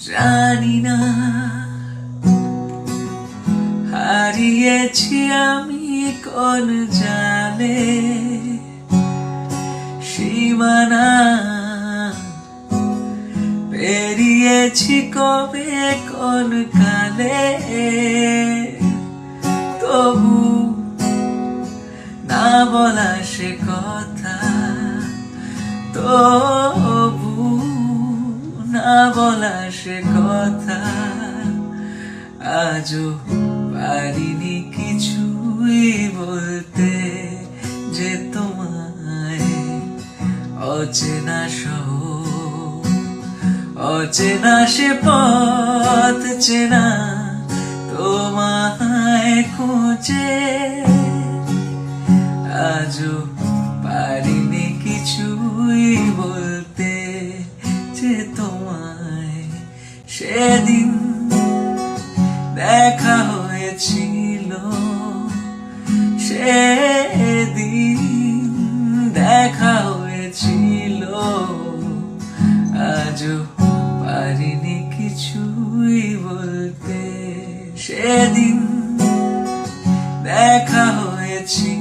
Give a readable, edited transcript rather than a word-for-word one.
জানি না হারিয়েছি আমি কোন জালে, সীমানা পেরিয়েছি কবে কোন কালে। তবু না বলা সে কথা, তবু না বলা সে কথা, আজও পারিনি কিছুই বলতে যে তোমায় অচেনা শহর, অচেনা সে পথ চেনা তোমায় খুঁজে। আজও পারিনি কিছুই বলতে যে তোমায় সেদিন দেখা হয়েছিল, সেদিন দেখা হয়েছিল। আজও পারিনি কিছুই বলতে, সেদিন দেখা হয়েছিল।